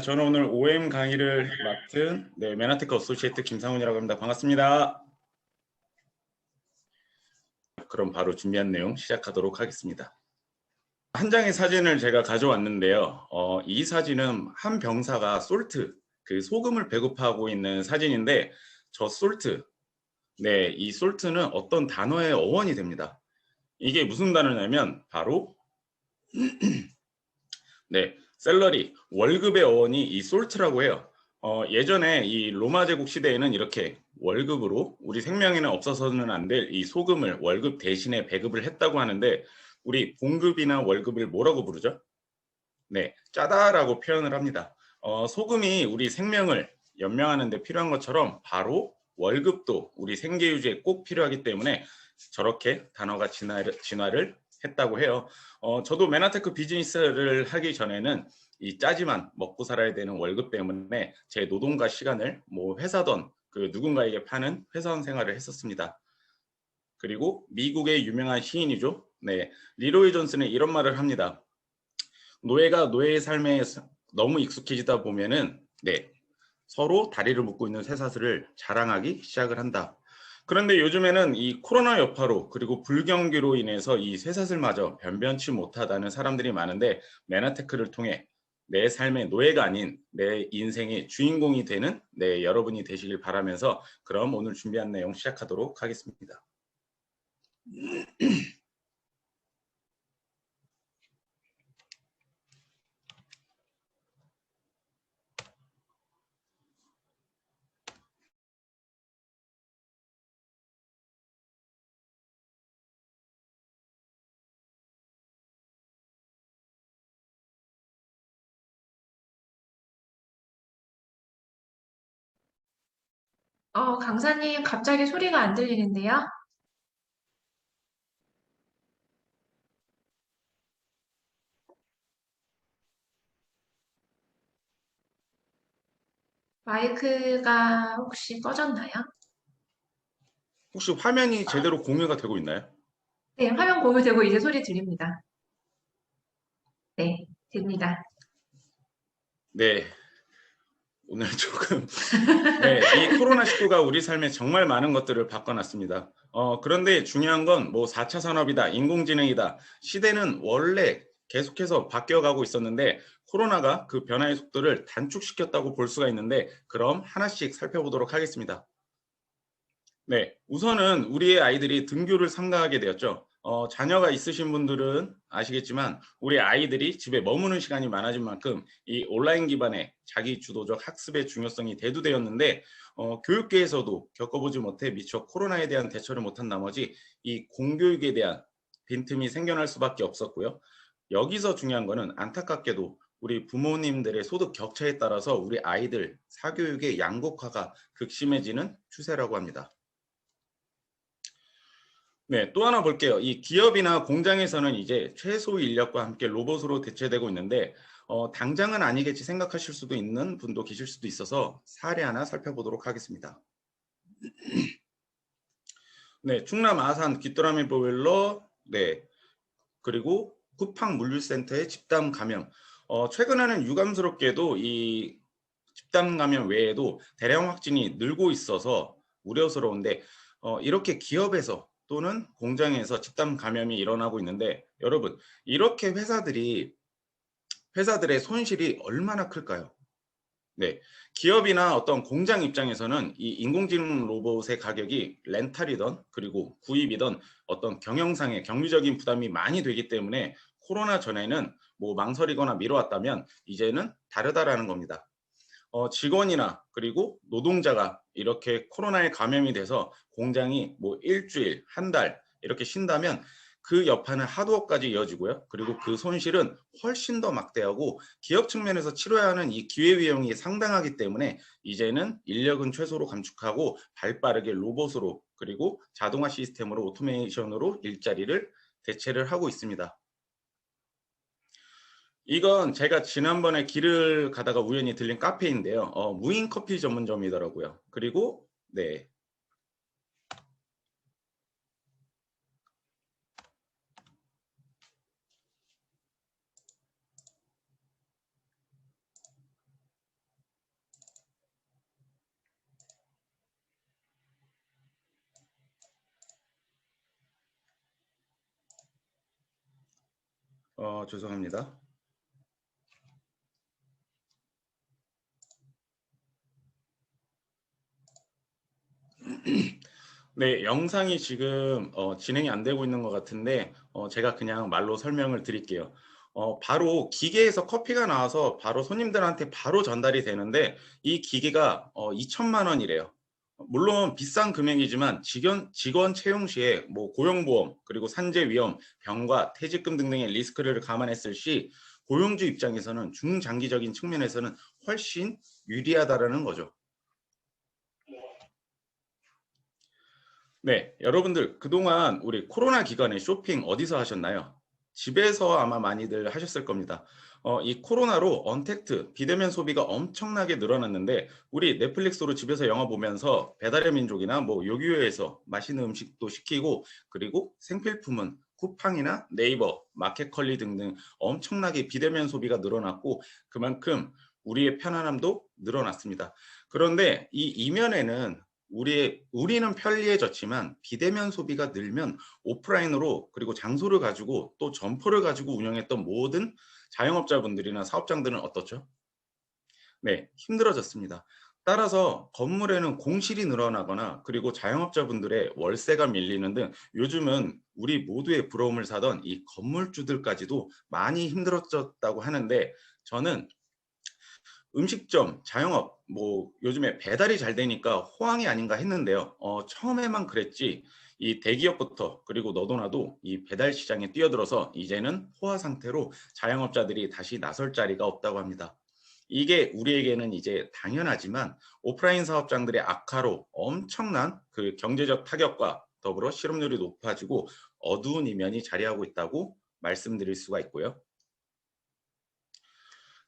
저는 오늘 OM 강의를 맡은 메나테크 어소시에이트 김상훈이라고 합니다. 반갑습니다. 그럼 바로 준비한 내용 시작하도록 하겠습니다. 한 장의 사진을 제가 가져왔는데요. 이 사진은 한 병사가 솔트, 그 소금을 배급하고 있는 사진인데 저 솔트, 이 솔트는 어떤 단어의 어원이 됩니다. 이게 무슨 단어냐면 바로 셀러리, 월급의 어원이 이 솔트라고 해요. 예전에 이 로마 제국 시대에는 이렇게 월급으로 우리 생명에는 없어서는 안 될 이 소금을 월급 대신에 배급을 했다고 하는데 우리 봉급이나 월급을 뭐라고 부르죠? 짜다라고 표현을 합니다. 소금이 우리 생명을 연명하는 데 필요한 것처럼 바로 월급도 우리 생계 유지에 꼭 필요하기 때문에 저렇게 단어가 진화를 했다고 해요. 저도 메나테크 비즈니스를 하기 전에는 이 짜지만 먹고 살아야 되는 월급 때문에 제 노동과 시간을 뭐 회사던 그 누군가에게 파는 회사원 생활을 했었습니다. 그리고 미국의 유명한 시인이죠. 리로이 존슨은 이런 말을 합니다. 노예가 노예의 삶에 너무 익숙해지다 보면은 서로 다리를 묶고 있는 쇠사슬을 자랑하기 시작을 한다. 그런데 요즘에는 이 코로나 여파로 그리고 불경기로 인해서 이 쇠사슬마저 변변치 못하다는 사람들이 많은데 메나테크를 통해 내 삶의 노예가 아닌 내 인생의 주인공이 되는 여러분이 되시길 바라면서 그럼 오늘 준비한 내용 시작하도록 하겠습니다. 강사님, 갑자기 소리가 안 들리는데요? 마이크가 혹시 꺼졌나요? 혹시 화면이 제대로 공유가 되고 있나요? 네, 화면 공유되고 이제 소리 들립니다. 네, 됩니다. 네, 오늘 조금 이 코로나19가 우리 삶에 정말 많은 것들을 바꿔놨습니다. 그런데 중요한 건 뭐 4차 산업이다, 인공지능이다. 시대는 원래 계속해서 바뀌어가고 있었는데 코로나가 그 변화의 속도를 단축시켰다고 볼 수가 있는데 그럼 하나씩 살펴보도록 하겠습니다. 우선은 우리의 아이들이 등교를 삼가하게 되었죠. 자녀가 있으신 분들은 아시겠지만 우리 아이들이 집에 머무는 시간이 많아진 만큼 이 온라인 기반의 자기 주도적 학습의 중요성이 대두되었는데 교육계에서도 겪어보지 못해 미처 코로나에 대한 대처를 못한 나머지 이 공교육에 대한 빈틈이 생겨날 수밖에 없었고요. 여기서 중요한 거는 안타깝게도 우리 부모님들의 소득 격차에 따라서 우리 아이들 사교육의 양극화가 극심해지는 추세라고 합니다. 또 하나 볼게요. 이 기업이나 공장에서는 이제 최소 인력과 함께 로봇으로 대체되고 있는데 당장은 아니겠지 생각하실 수도 있는 분도 계실 수도 있어서 사례 하나 살펴보도록 하겠습니다. 충남 아산 귀뚜라미 보일러, 그리고 쿠팡 물류센터의 집단 감염. 최근에는 유감스럽게도 이 집단 감염 외에도 대량 확진이 늘고 있어서 우려스러운데 이렇게 기업에서 또는 공장에서 집단 감염이 일어나고 있는데 여러분 이렇게 회사들의 손실이 얼마나 클까요? 기업이나 어떤 공장 입장에서는 이 인공지능 로봇의 가격이 렌탈이던 그리고 구입이던 어떤 경영상의 경비적인 부담이 많이 되기 때문에 코로나 전에는 뭐 망설이거나 미뤄왔다면 이제는 다르다라는 겁니다. 직원이나 그리고 노동자가 이렇게 코로나에 감염이 돼서 공장이 뭐 일주일, 한 달 이렇게 쉰다면 그 여파는 하루까지 이어지고요. 그리고 그 손실은 훨씬 더 막대하고 기업 측면에서 치러야 하는 이 기회비용이 상당하기 때문에 이제는 인력은 최소로 감축하고 발빠르게 로봇으로 그리고 자동화 시스템으로 오토메이션으로 일자리를 대체를 하고 있습니다. 이건 제가 지난번에 길을 가다가 우연히 들린 카페인데요. 무인 커피 전문점이더라고요. 그리고 죄송합니다. 네, 영상이 지금 진행이 안 되고 있는 것 같은데 제가 그냥 말로 설명을 드릴게요. 바로 기계에서 커피가 나와서 바로 손님들한테 바로 전달이 되는데 이 기계가 2천만 원이래요. 물론 비싼 금액이지만 직원 채용 시에 뭐 고용보험 그리고 산재 위험, 병과 퇴직금 등등의 리스크를 감안했을 시 고용주 입장에서는 중장기적인 측면에서는 훨씬 유리하다라는 거죠. 네, 여러분들 그동안 우리 코로나 기간에 쇼핑 어디서 하셨나요? 집에서 아마 많이들 하셨을 겁니다. 이 코로나로 언택트, 비대면 소비가 엄청나게 늘어났는데 우리 넷플릭스로 집에서 영화 보면서 배달의 민족이나 뭐 요기요에서 맛있는 음식도 시키고 그리고 생필품은 쿠팡이나 네이버, 마켓컬리 등등 엄청나게 비대면 소비가 늘어났고 그만큼 우리의 편안함도 늘어났습니다. 그런데 이 이면에는 우리는 편리해졌지만 비대면 소비가 늘면 오프라인으로 그리고 장소를 가지고 또 점포를 가지고 운영했던 모든 자영업자분들이나 사업장들은 어떻죠? 네, 힘들어졌습니다. 따라서 건물에는 공실이 늘어나거나 그리고 자영업자분들의 월세가 밀리는 등 요즘은 우리 모두의 부러움을 사던 이 건물주들까지도 많이 힘들어졌다고 하는데 저는 음식점, 자영업, 뭐 요즘에 배달이 잘 되니까 호황이 아닌가 했는데요. 처음에만 그랬지 이 대기업부터 그리고 너도 나도 이 배달 시장에 뛰어들어서 이제는 포화 상태로 자영업자들이 다시 나설 자리가 없다고 합니다. 이게 우리에게는 이제 당연하지만 오프라인 사업장들의 악화로 엄청난 그 경제적 타격과 더불어 실업률이 높아지고 어두운 이면이 자리하고 있다고 말씀드릴 수가 있고요.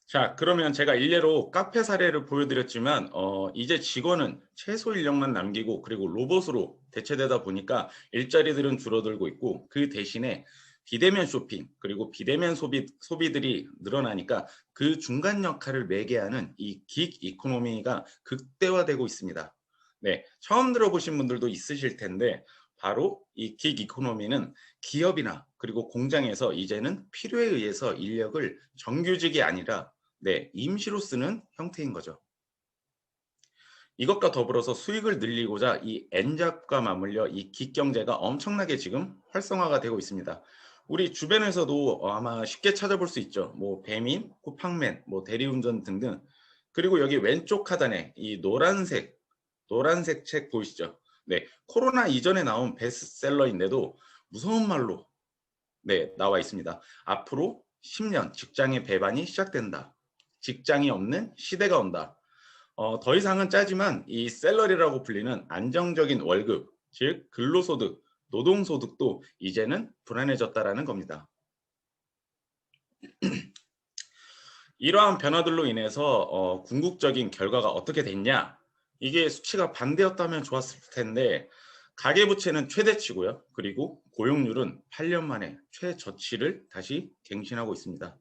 자, 그러면 제가 일례로 카페 사례를 보여드렸지만, 이제 직원은 최소 인력만 남기고, 그리고 로봇으로 대체되다 보니까 일자리들은 줄어들고 있고, 그 대신에 비대면 쇼핑, 그리고 비대면 소비들이 늘어나니까 그 중간 역할을 매개하는 이 긱 이코노미가 극대화되고 있습니다. 네, 처음 들어보신 분들도 있으실 텐데, 바로 이 긱 이코노미는 기업이나 그리고 공장에서 이제는 필요에 의해서 인력을 정규직이 아니라 네, 임시로 쓰는 형태인 거죠. 이것과 더불어서 수익을 늘리고자 이 N잡과 맞물려 이 기경제가 엄청나게 지금 활성화가 되고 있습니다. 우리 주변에서도 아마 쉽게 찾아볼 수 있죠. 뭐 배민, 쿠팡맨, 뭐 대리운전 등등. 그리고 여기 왼쪽 하단에 이 노란색 책 보이시죠? 네, 코로나 이전에 나온 베스트셀러인데도 무서운 말로 네, 나와 있습니다. 앞으로 10년 직장의 배반이 시작된다. 직장이 없는 시대가 온다. 더 이상은 짜지만 이 샐러리라고 불리는 안정적인 월급, 즉 근로소득, 노동소득도 이제는 불안해졌다라는 겁니다. 이러한 변화들로 인해서 궁극적인 결과가 어떻게 됐냐? 이게 수치가 반대였다면 좋았을 텐데 가계부채는 최대치고요. 그리고 고용률은 8년 만에 최저치를 다시 갱신하고 있습니다.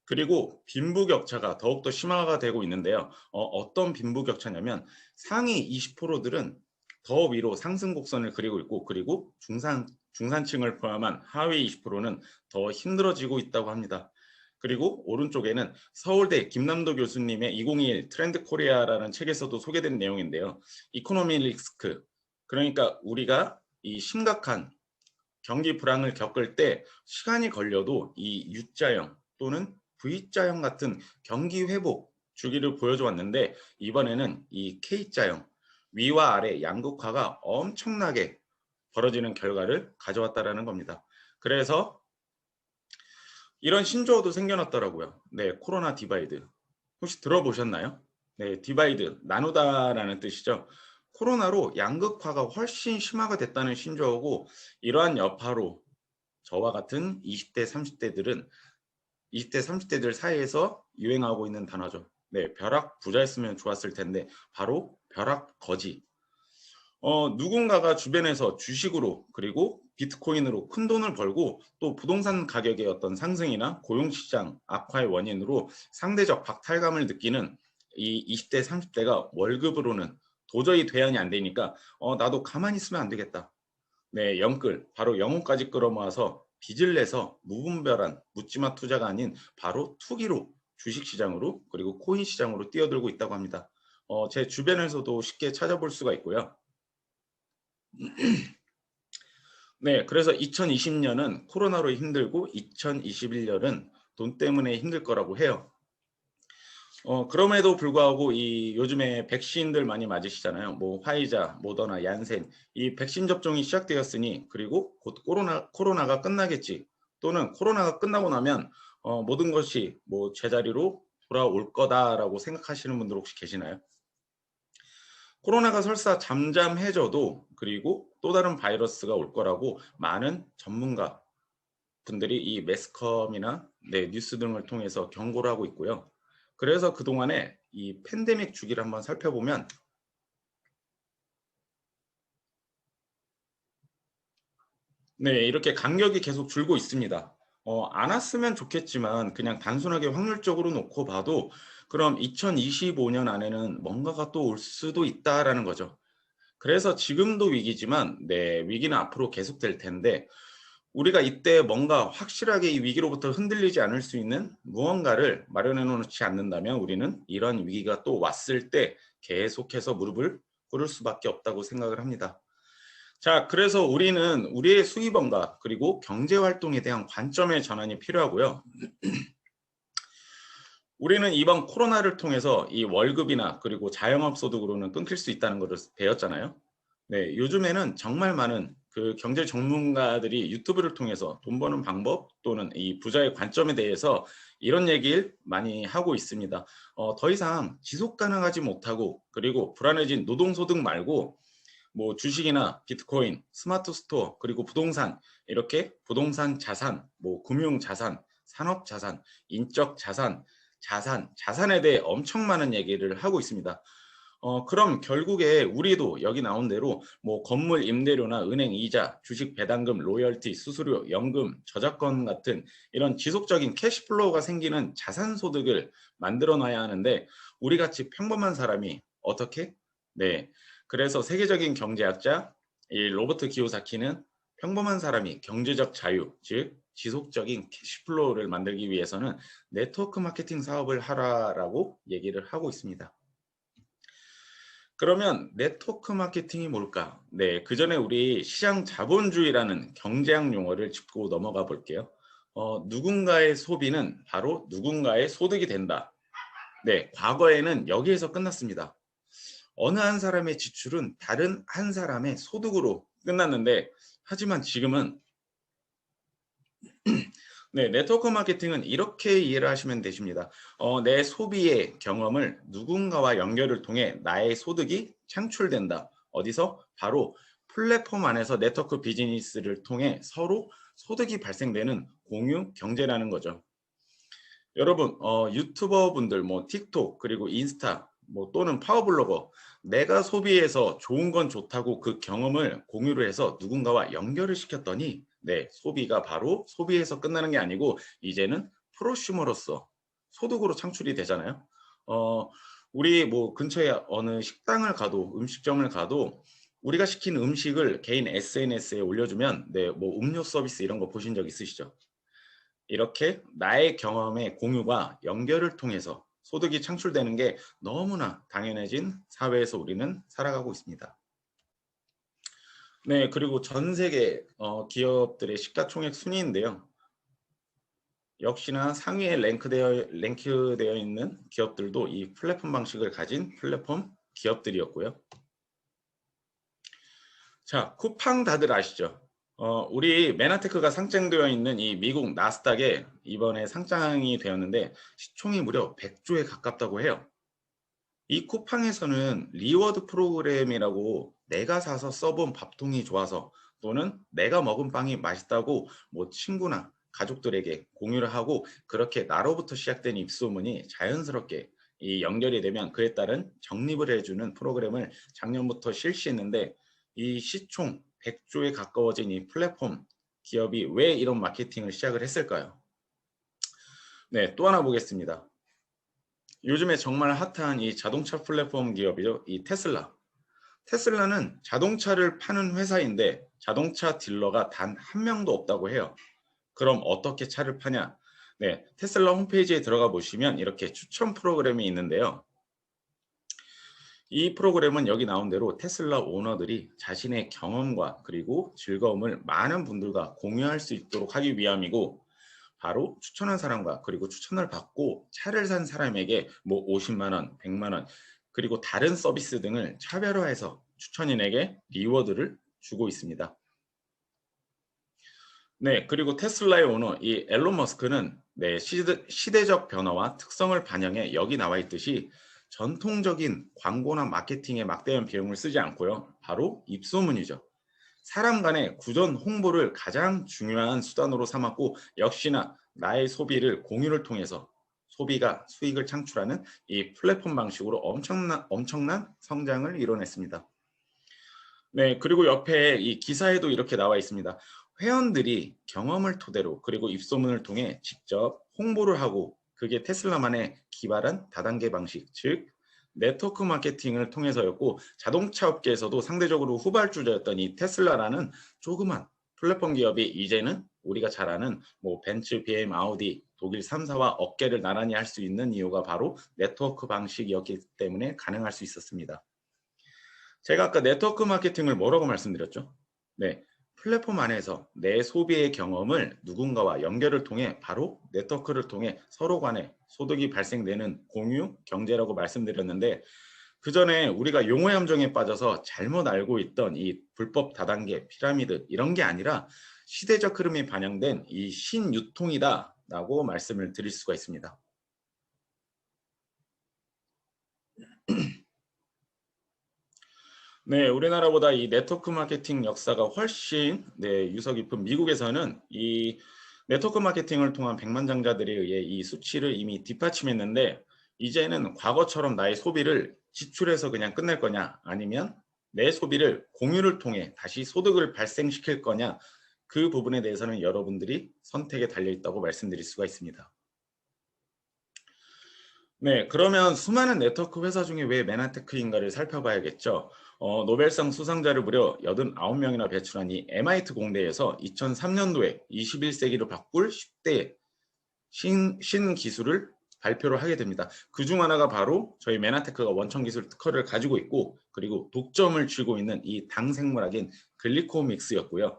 그리고 빈부격차가 더욱더 심화가 되고 있는데요. 어떤 빈부격차냐면 상위 20%들은 더 위로 상승 곡선을 그리고 있고 그리고 중산층을 포함한 하위 20%는 더 힘들어지고 있다고 합니다. 그리고 오른쪽에는 서울대 김남도 교수님의 2021 트렌드 코리아라는 책에서도 소개된 내용인데요. 이코노미 리스크, 그러니까 우리가 이 심각한 경기 불황을 겪을 때 시간이 걸려도 이 U자형 또는 V자형 같은 경기 회복 주기를 보여줘 왔는데 이번에는 이 K자형 위와 아래 양극화가 엄청나게 벌어지는 결과를 가져왔다라는 겁니다. 그래서 이런 신조어도 생겨났더라고요. 네, 코로나 디바이드. 혹시 들어보셨나요? 네, 디바이드, 나누다라는 뜻이죠. 코로나로 양극화가 훨씬 심화가 됐다는 신조어고 이러한 여파로 저와 같은 20대, 30대들은 20대, 30대들 사이에서 유행하고 있는 단어죠. 네, 벼락 부자였으면 좋았을 텐데 바로 벼락 거지. 누군가가 주변에서 주식으로 그리고 비트코인으로 큰 돈을 벌고 또 부동산 가격의 어떤 상승이나 고용시장 악화의 원인으로 상대적 박탈감을 느끼는 이 20대, 30대가 월급으로는 도저히 대안이 안 되니까 나도 가만히 있으면 안 되겠다. 네, 영끌, 바로 영혼까지 끌어모아서 빚을 내서 무분별한 묻지마 투자가 아닌 바로 투기로 주식시장으로 그리고 코인 시장으로 뛰어들고 있다고 합니다. 제 주변에서도 쉽게 찾아볼 수가 있고요. 네, 그래서 2020년은 코로나로 힘들고 2021년은 돈 때문에 힘들 거라고 해요. 그럼에도 불구하고 이 요즘에 백신들 많이 맞으시잖아요. 뭐 화이자, 모더나, 얀센 이 백신 접종이 시작되었으니 그리고 곧 코로나가 끝나겠지. 또는 코로나가 끝나고 나면 모든 것이 뭐 제자리로 돌아올 거다라고 생각하시는 분들 혹시 계시나요? 코로나가 설사 잠잠해져도 그리고 또 다른 바이러스가 올 거라고 많은 전문가 분들이 이 매스컴이나 네, 뉴스 등을 통해서 경고를 하고 있고요. 그래서 그동안에 이 팬데믹 주기를 한번 살펴보면 네, 이렇게 간격이 계속 줄고 있습니다. 안 왔으면 좋겠지만 그냥 단순하게 확률적으로 놓고 봐도 그럼 2025년 안에는 뭔가가 또 올 수도 있다라는 거죠. 그래서 지금도 위기지만 네, 위기는 앞으로 계속될 텐데 우리가 이때 뭔가 확실하게 이 위기로부터 흔들리지 않을 수 있는 무언가를 마련해 놓지 않는다면 우리는 이런 위기가 또 왔을 때 계속해서 무릎을 꿇을 수밖에 없다고 생각을 합니다. 자, 그래서 우리는 우리의 수입원과 그리고 경제 활동에 대한 관점의 전환이 필요하고요. 우리는 이번 코로나를 통해서 이 월급이나 그리고 자영업 소득으로는 끊길 수 있다는 것을 배웠잖아요. 네, 요즘에는 정말 많은 그 경제 전문가들이 유튜브를 통해서 돈 버는 방법 또는 이 부자의 관점에 대해서 이런 얘기를 많이 하고 있습니다. 더 이상 지속 가능하지 못하고 그리고 불안해진 노동소득 말고 뭐 주식이나 비트코인, 스마트 스토어, 그리고 부동산 이렇게 부동산 자산, 뭐 금융 자산, 산업 자산, 인적 자산, 자산에 대해 엄청 많은 얘기를 하고 있습니다. 그럼 결국에 우리도 여기 나온 대로 뭐 건물 임대료나 은행 이자, 주식 배당금, 로열티, 수수료, 연금, 저작권 같은 이런 지속적인 캐시플로우가 생기는 자산 소득을 만들어 놔야 하는데 우리 같이 평범한 사람이 어떻게? 네. 그래서 세계적인 경제학자 이 로버트 기요사키는 평범한 사람이 경제적 자유, 즉 지속적인 캐시플로우를 만들기 위해서는 네트워크 마케팅 사업을 하라라고 얘기를 하고 있습니다. 그러면 네트워크 마케팅이 뭘까? 네, 그 전에 우리 시장 자본주의라는 경제학 용어를 짚고 넘어가 볼게요. 누군가의 소비는 바로 누군가의 소득이 된다. 네, 과거에는 여기에서 끝났습니다. 어느 한 사람의 지출은 다른 한 사람의 소득으로 끝났는데, 하지만 지금은 네, 네트워크 마케팅은 이렇게 이해를 하시면 되십니다. 내 소비의 경험을 누군가와 연결을 통해 나의 소득이 창출된다. 어디서? 바로 플랫폼 안에서 네트워크 비즈니스를 통해 서로 소득이 발생되는 공유 경제라는 거죠. 여러분, 유튜버 분들, 뭐 틱톡 그리고 인스타, 뭐 또는 파워블로거, 내가 소비해서 좋은 건 좋다고 그 경험을 공유를 해서 누군가와 연결을 시켰더니, 네, 소비가 바로 소비에서 끝나는 게 아니고 이제는 프로슈머로서 소득으로 창출이 되잖아요. 어, 우리 뭐 근처에 어느 식당을 가도 음식점을 가도 우리가 시킨 음식을 개인 SNS에 올려주면, 네, 뭐 음료 서비스 이런 거 보신 적 있으시죠? 이렇게 나의 경험의 공유가 연결을 통해서 소득이 창출되는 게 너무나 당연해진 사회에서 우리는 살아가고 있습니다. 네, 그리고 전 세계 기업들의 시가총액 순위인데요. 역시나 상위에 랭크되어 있는 기업들도 이 플랫폼 방식을 가진 플랫폼 기업들이었고요. 자, 쿠팡 다들 아시죠? 우리 메나테크가 상장되어 있는 이 미국 나스닥에 이번에 상장이 되었는데 시총이 무려 100조에 가깝다고 해요. 이 쿠팡에서는 리워드 프로그램이라고 내가 사서 써본 밥통이 좋아서 또는 내가 먹은 빵이 맛있다고 뭐 친구나 가족들에게 공유를 하고 그렇게 나로부터 시작된 입소문이 자연스럽게 이 연결이 되면 그에 따른 적립을 해주는 프로그램을 작년부터 실시했는데 이 시총 100조에 가까워진 이 플랫폼 기업이 왜 이런 마케팅을 시작을 했을까요? 네, 또 하나 보겠습니다. 요즘에 정말 핫한 이 자동차 플랫폼 기업이죠. 이 테슬라. 테슬라는 자동차를 파는 회사인데 자동차 딜러가 단 한 명도 없다고 해요. 그럼 어떻게 차를 파냐? 네, 테슬라 홈페이지에 들어가 보시면 이렇게 추천 프로그램이 있는데요. 이 프로그램은 여기 나온 대로 테슬라 오너들이 자신의 경험과 그리고 즐거움을 많은 분들과 공유할 수 있도록 하기 위함이고, 바로 추천한 사람과 그리고 추천을 받고 차를 산 사람에게 뭐 50만 원, 100만 원, 그리고 다른 서비스 등을 차별화해서 추천인에게 리워드를 주고 있습니다. 네, 그리고 테슬라의 오너 이 앨런 머스크는 네, 시대적 변화와 특성을 반영해 여기 나와 있듯이 전통적인 광고나 마케팅에 막대한 비용을 쓰지 않고요. 바로 입소문이죠. 사람 간의 구전 홍보를 가장 중요한 수단으로 삼았고, 역시나 나의 소비를 공유를 통해서 소비가 수익을 창출하는 이 플랫폼 방식으로 엄청난 성장을 이뤄냈습니다. 네, 그리고 옆에 이 기사에도 이렇게 나와 있습니다. 회원들이 경험을 토대로 그리고 입소문을 통해 직접 홍보를 하고, 그게 테슬라만의 기발한 다단계 방식, 즉 네트워크 마케팅을 통해서였고, 자동차 업계에서도 상대적으로 후발주자였던 이 테슬라라는 조그만 플랫폼 기업이 이제는 우리가 잘 아는 뭐 벤츠, BM, 아우디, 독일 3사와 어깨를 나란히 할 수 있는 이유가 바로 네트워크 방식이었기 때문에 가능할 수 있었습니다. 제가 아까 네트워크 마케팅을 뭐라고 말씀드렸죠? 네, 플랫폼 안에서 내 소비의 경험을 누군가와 연결을 통해 바로 네트워크를 통해 서로 간에 소득이 발생되는 공유 경제라고 말씀드렸는데, 그 전에 우리가 용어 함정에 빠져서 잘못 알고 있던 이 불법 다단계 피라미드 이런 게 아니라 시대적 흐름이 반영된 이 신유통이다라고 말씀을 드릴 수가 있습니다. 네, 우리나라보다 이 네트워크 마케팅 역사가 훨씬 유서 깊은 미국에서는 이 네트워크 마케팅을 통한 백만장자들에 의해 이 수치를 이미 뒷받침했는데, 이제는 과거처럼 나의 소비를 지출해서 그냥 끝낼 거냐, 아니면 내 소비를 공유를 통해 다시 소득을 발생시킬 거냐, 그 부분에 대해서는 여러분들이 선택에 달려 있다고 말씀드릴 수가 있습니다. 네, 그러면 수많은 네트워크 회사 중에 왜 메나테크인가를 살펴봐야겠죠. 노벨상 수상자를 무려 89명이나 배출한 이 MIT 공대에서 2003년도에 21세기를 바꿀 10대 신기술을 발표를 하게 됩니다. 그중 하나가 바로 저희 메나테크가 원천기술 특허를 가지고 있고, 그리고 독점을 쥐고 있는 이 당생물학인 글리코믹스였고요.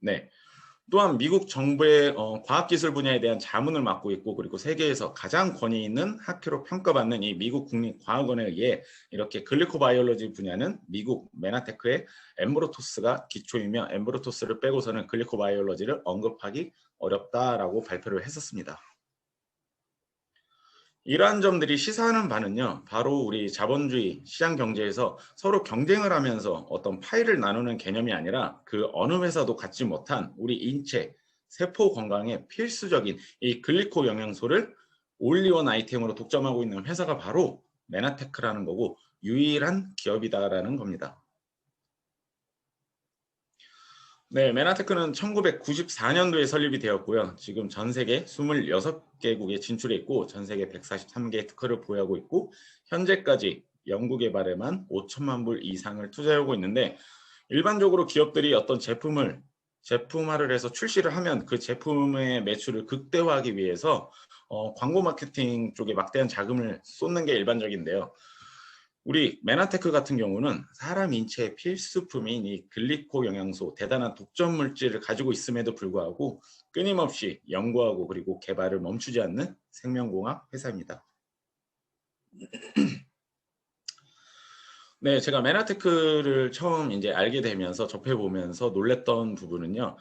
네. 또한 미국 정부의 과학기술 분야에 대한 자문을 맡고 있고, 그리고 세계에서 가장 권위 있는 학회로 평가받는 이 미국 국립과학원에 의해 이렇게 글리코바이올로지 분야는 미국 메나테크의 엠브로토스가 기초이며, 엠브로토스를 빼고서는 글리코바이올로지를 언급하기 어렵다라고 발표를 했었습니다. 이러한 점들이 시사하는 바는요, 바로 우리 자본주의 시장 경제에서 서로 경쟁을 하면서 어떤 파이를 나누는 개념이 아니라 그 어느 회사도 갖지 못한 우리 인체, 세포 건강에 필수적인 이 글리코 영양소를 올리원 아이템으로 독점하고 있는 회사가 바로 메나테크라는 거고, 유일한 기업이다라는 겁니다. 네, 메나테크는 1994년도에 설립이 되었고요. 지금 전 세계 26개국에 진출해 있고, 전 세계 143개의 특허를 보유하고 있고, 현재까지 연구 개발에만 5천만 불 이상을 투자하고 있는데, 일반적으로 기업들이 어떤 제품화를 해서 출시를 하면 그 제품의 매출을 극대화하기 위해서 광고 마케팅 쪽에 막대한 자금을 쏟는 게 일반적인데요. 우리 메나테크 같은 경우는 사람 인체의 필수품인 이 글리코 영양소, 대단한 독점 물질을 가지고 있음에도 불구하고 끊임없이 연구하고 그리고 개발을 멈추지 않는 생명공학 회사입니다. 네, 제가 메나테크를 처음 이제 알게 되면서 접해보면서 놀랬던 부분은요,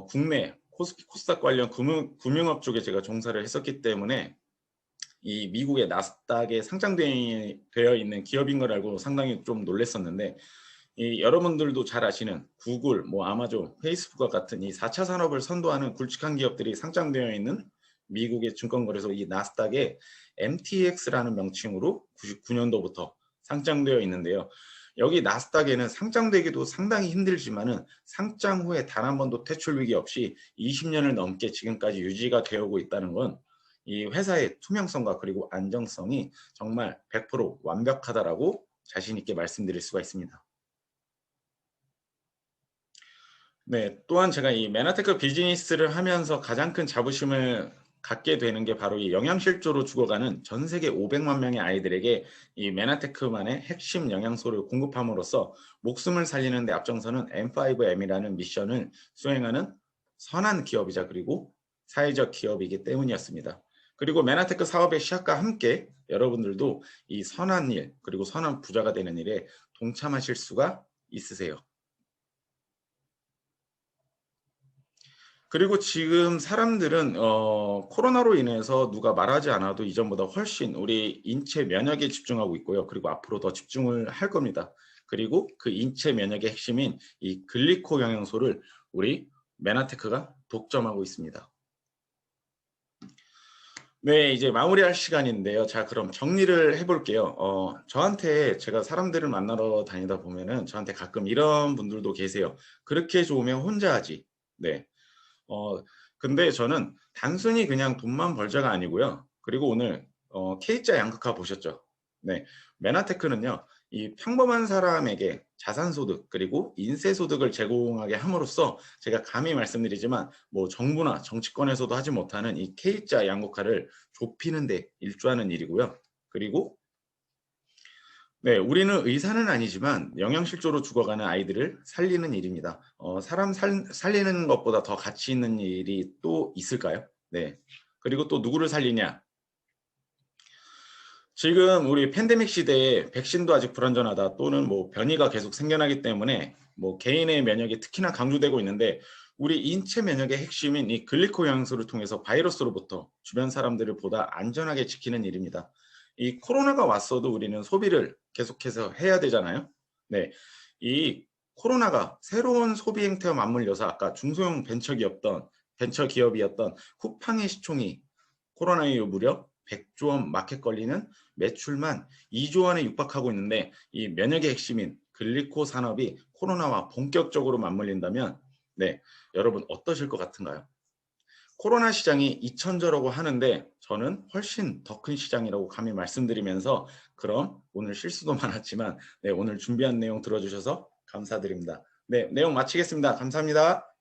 국내 코스피 코스닥 관련 금융업 쪽에 제가 종사를 했었기 때문에 이 미국의 나스닥에 상장되어 있는 기업인 걸 알고 상당히 좀 놀랐었는데, 이 여러분들도 잘 아시는 구글, 뭐 아마존, 페이스북과 같은 이 4차 산업을 선도하는 굵직한 기업들이 상장되어 있는 미국의 증권거래소 이 나스닥에 MTX라는 명칭으로 99년도부터 상장되어 있는데요. 여기 나스닥에는 상장되기도 상당히 힘들지만은 상장 후에 단 한 번도 퇴출 위기 없이 20년을 넘게 지금까지 유지가 되어 오고 있다는 건 이 회사의 투명성과 그리고 안정성이 정말 100% 완벽하다라고 자신 있게 말씀드릴 수가 있습니다. 네, 또한 제가 이 메나테크 비즈니스를 하면서 가장 큰 자부심을 갖게 되는 게 바로 이 영양실조로 죽어가는 전 세계 500만 명의 아이들에게 이 메나테크만의 핵심 영양소를 공급함으로써 목숨을 살리는 데 앞장서는 M5M이라는 미션을 수행하는 선한 기업이자 그리고 사회적 기업이기 때문이었습니다. 그리고 메나테크 사업의 시작과 함께 여러분들도 이 선한 일 그리고 선한 부자가 되는 일에 동참하실 수가 있으세요. 그리고 지금 사람들은 코로나로 인해서 누가 말하지 않아도 이전보다 훨씬 우리 인체 면역에 집중하고 있고요. 그리고 앞으로 더 집중을 할 겁니다. 그리고 그 인체 면역의 핵심인 이 글리코 영양소를 우리 메나테크가 독점하고 있습니다. 네, 이제 마무리할 시간인데요. 자, 그럼 정리를 해볼게요. 저한테 제가 사람들을 만나러 다니다 보면은 저한테 가끔 이런 분들도 계세요. 그렇게 좋으면 혼자 하지. 네. 어 근데 저는 단순히 그냥 돈만 벌자가 아니고요. 그리고 오늘 K자 양극화 보셨죠? 네. 메나테크는요. 이 평범한 사람에게 자산소득 그리고 인세소득을 제공하게 함으로써 제가 감히 말씀드리지만 뭐 정부나 정치권에서도 하지 못하는 이 K자 양극화를 좁히는 데 일조하는 일이고요. 그리고 네, 우리는 의사는 아니지만 영양실조로 죽어가는 아이들을 살리는 일입니다. 사람 살리는 것보다 더 가치 있는 일이 또 있을까요? 네. 그리고 또 누구를 살리냐? 지금 우리 팬데믹 시대에 백신도 아직 불안전하다 또는 뭐 변이가 계속 생겨나기 때문에 뭐 개인의 면역이 특히나 강조되고 있는데 우리 인체 면역의 핵심인 이 글리코 영양소를 통해서 바이러스로부터 주변 사람들을 보다 안전하게 지키는 일입니다. 이 코로나가 왔어도 우리는 소비를 계속해서 해야 되잖아요. 네. 이 코로나가 새로운 소비 행태와 맞물려서 아까 중소형 벤처 기업이었던 쿠팡의 시총이 코로나 이후 무려 100조 원 마켓 걸리는 매출만 2조 원에 육박하고 있는데 이 면역의 핵심인 글리코 산업이 코로나와 본격적으로 맞물린다면 네, 여러분 어떠실 것 같은가요? 코로나 시장이 2천조라고 하는데 저는 훨씬 더 큰 시장이라고 감히 말씀드리면서 그럼 오늘 실수도 많았지만 네, 오늘 준비한 내용 들어주셔서 감사드립니다. 네, 내용 마치겠습니다. 감사합니다.